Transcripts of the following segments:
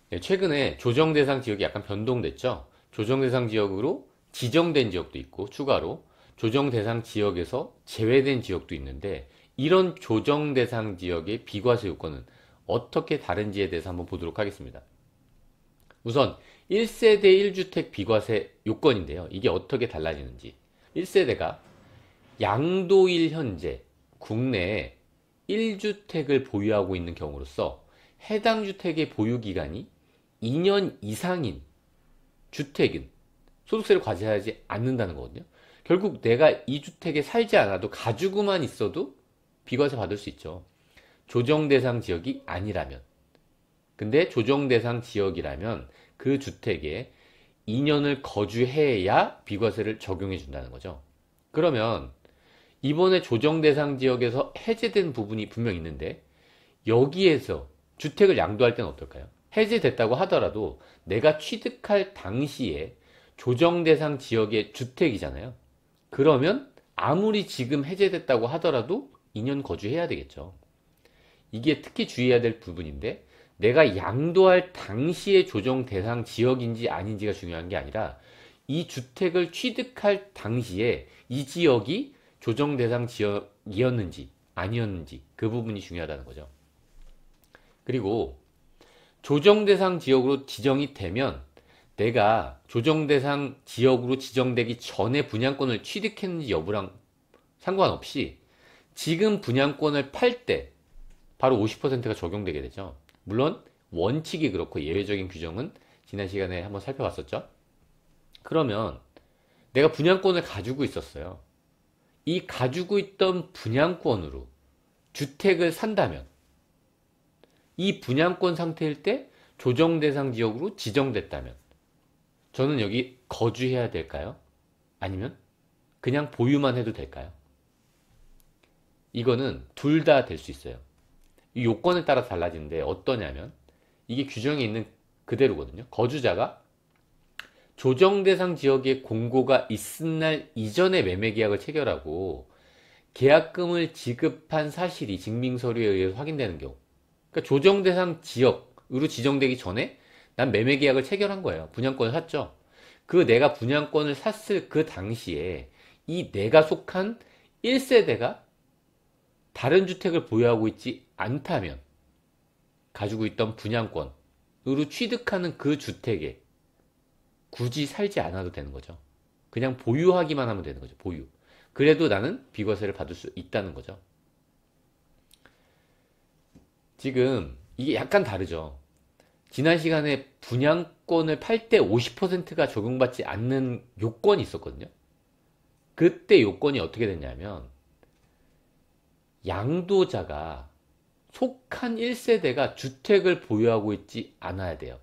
네, 최근에 조정대상 지역이 약간 변동됐죠. 조정대상 지역으로 지정된 지역도 있고 추가로 조정대상 지역에서 제외된 지역도 있는데 이런 조정대상 지역의 비과세 요건은 어떻게 다른지에 대해서 한번 보도록 하겠습니다. 우선 1세대 1주택 비과세 요건인데요. 이게 어떻게 달라지는지. 1세대가 양도일 현재 국내에 1주택을 보유하고 있는 경우로서 해당 주택의 보유기간이 2년 이상인 주택은 소득세를 과세하지 않는다는 거거든요. 결국 내가 이 주택에 살지 않아도 가지고만 있어도 비과세 받을 수 있죠. 조정대상 지역이 아니라면. 근데 조정대상 지역이라면 그 주택에 2년을 거주해야 비과세를 적용해 준다는 거죠. 그러면 이번에 조정대상 지역에서 해제된 부분이 분명 있는데 여기에서 주택을 양도할 때는 어떨까요? 해제됐다고 하더라도 내가 취득할 당시에 조정대상 지역의 주택이잖아요. 그러면 아무리 지금 해제됐다고 하더라도 2년 거주해야 되겠죠. 이게 특히 주의해야 될 부분인데 내가 양도할 당시의 조정 대상 지역인지 아닌지가 중요한 게 아니라 이 주택을 취득할 당시에 이 지역이 조정 대상 지역이었는지 아니었는지 그 부분이 중요하다는 거죠. 그리고 조정 대상 지역으로 지정이 되면 내가 조정 대상 지역으로 지정되기 전에 분양권을 취득했는지 여부랑 상관없이 지금 분양권을 팔 때 바로 50%가 적용되게 되죠. 물론 원칙이 그렇고 예외적인 규정은 지난 시간에 한번 살펴봤었죠. 그러면 내가 분양권을 가지고 있었어요. 이 가지고 있던 분양권으로 주택을 산다면 이 분양권 상태일 때 조정 대상 지역으로 지정됐다면 저는 여기 거주해야 될까요? 아니면 그냥 보유만 해도 될까요? 이거는 둘 다 될 수 있어요. 이 요건에 따라 달라지는데 어떠냐면 이게 규정이 있는 그대로거든요. 거주자가 조정 대상 지역에 공고가 있은 날 이전에 매매 계약을 체결하고 계약금을 지급한 사실이 증빙서류에 의해서 확인되는 경우. 그러니까 조정 대상 지역으로 지정되기 전에 난 매매 계약을 체결한 거예요. 분양권을 샀죠. 그 내가 분양권을 샀을 그 당시에 이 내가 속한 1세대가 다른 주택을 보유하고 있지 않다면 가지고 있던 분양권으로 취득하는 그 주택에 굳이 살지 않아도 되는 거죠. 그냥 보유하기만 하면 되는 거죠. 보유. 그래도 나는 비과세를 받을 수 있다는 거죠. 지금 이게 약간 다르죠. 지난 시간에 분양권을 팔 때 50%가 적용받지 않는 요건이 있었거든요. 그때 요건이 어떻게 됐냐면 양도자가 속한 1세대가 주택을 보유하고 있지 않아야 돼요.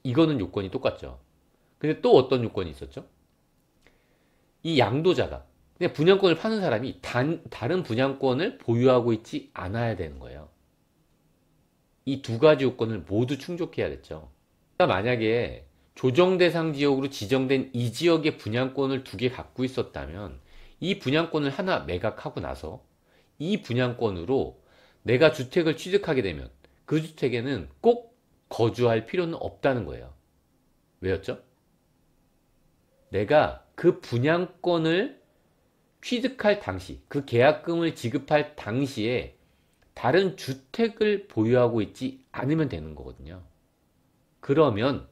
이거는 요건이 똑같죠. 근데 또 어떤 요건이 있었죠? 이 양도자가 그냥 분양권을 파는 사람이 다른 분양권을 보유하고 있지 않아야 되는 거예요. 이 두 가지 요건을 모두 충족해야 됐죠. 그러니까 만약에 조정 대상 지역으로 지정된 이 지역의 분양권을 두 개 갖고 있었다면 이 분양권을 하나 매각하고 나서 이 분양권으로 내가 주택을 취득하게 되면 그 주택에는 꼭 거주할 필요는 없다는 거예요. 왜였죠? 내가 그 분양권을 취득할 당시, 그 계약금을 지급할 당시에 다른 주택을 보유하고 있지 않으면 되는 거거든요. 그러면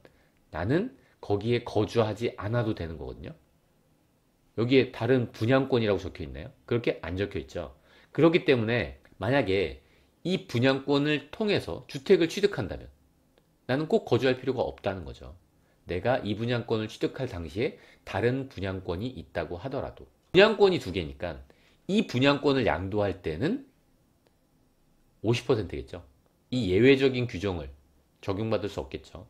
나는 거기에 거주하지 않아도 되는 거거든요. 여기에 다른 분양권이라고 적혀 있나요? 그렇게 안 적혀 있죠. 그렇기 때문에 만약에 이 분양권을 통해서 주택을 취득한다면 나는 꼭 거주할 필요가 없다는 거죠. 내가 이 분양권을 취득할 당시에 다른 분양권이 있다고 하더라도 분양권이 두 개니까 이 분양권을 양도할 때는 50%겠죠. 이 예외적인 규정을 적용받을 수 없겠죠.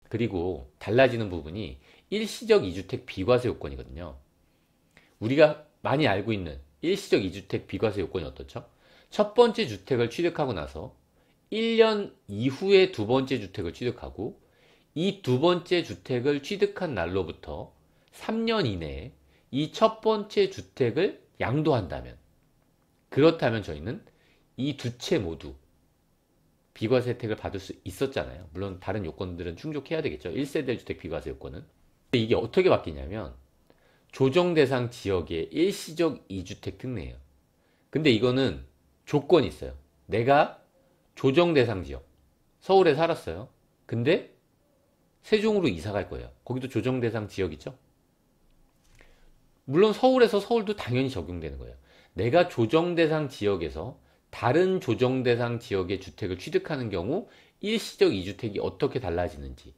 그리고 달라지는 부분이 일시적 2주택 비과세 요건이거든요. 우리가 많이 알고 있는 일시적 2주택 비과세 요건이 어떻죠? 첫 번째 주택을 취득하고 나서 1년 이후에 두 번째 주택을 취득하고 이 두 번째 주택을 취득한 날로부터 3년 이내에 이 첫 번째 주택을 양도한다면 그렇다면 저희는 이 두 채 모두 비과세 혜택을 받을 수 있었잖아요. 물론 다른 요건들은 충족해야 되겠죠. 1세대 주택 비과세 요건은. 근데 이게 어떻게 바뀌냐면 조정 대상 지역의 일시적 2주택 특례예요. 근데 이거는 조건이 있어요. 내가 조정 대상 지역, 서울에 살았어요. 근데 세종으로 이사 갈 거예요. 거기도 조정 대상 지역이죠. 물론 서울에서 서울도 당연히 적용되는 거예요. 내가 조정 대상 지역에서 다른 조정 대상 지역의 주택을 취득하는 경우 일시적 2주택이 어떻게 달라지는지,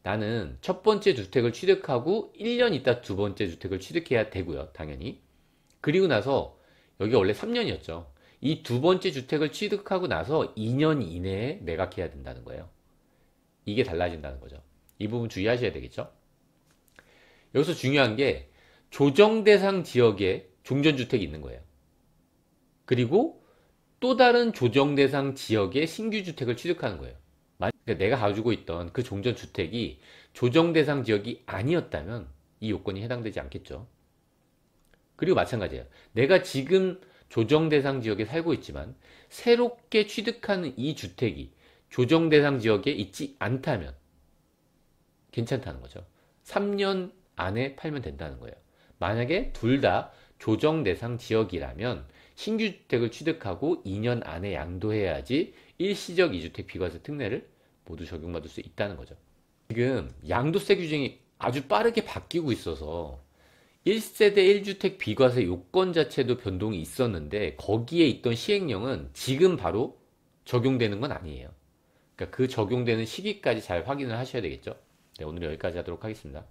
나는 첫 번째 주택을 취득하고 1년 있다 두 번째 주택을 취득해야 되고요. 당연히. 그리고 나서 여기 원래 3년이었죠. 이 두 번째 주택을 취득하고 나서 2년 이내에 매각해야 된다는 거예요. 이게 달라진다는 거죠. 이 부분 주의하셔야 되겠죠. 여기서 중요한 게 조정 대상 지역에 종전주택이 있는 거예요. 그리고 또 다른 조정 대상 지역에 신규 주택을 취득하는 거예요. 그러니까 내가 가지고 있던 그 종전주택이 조정 대상 지역이 아니었다면 이 요건이 해당되지 않겠죠. 그리고 마찬가지예요. 내가 지금 조정 대상 지역에 살고 있지만 새롭게 취득하는 이 주택이 조정 대상 지역에 있지 않다면 괜찮다는 거죠. 3년 안에 팔면 된다는 거예요. 만약에 둘 다 조정 대상 지역이라면 신규 주택을 취득하고 2년 안에 양도해야지 일시적 2주택 비과세 특례를 모두 적용받을 수 있다는 거죠. 지금 양도세 규정이 아주 빠르게 바뀌고 있어서 1세대 1주택 비과세 요건 자체도 변동이 있었는데 거기에 있던 시행령은 지금 바로 적용되는 건 아니에요. 그러니까 그 적용되는 시기까지 잘 확인을 하셔야 되겠죠. 네, 오늘 여기까지 하도록 하겠습니다.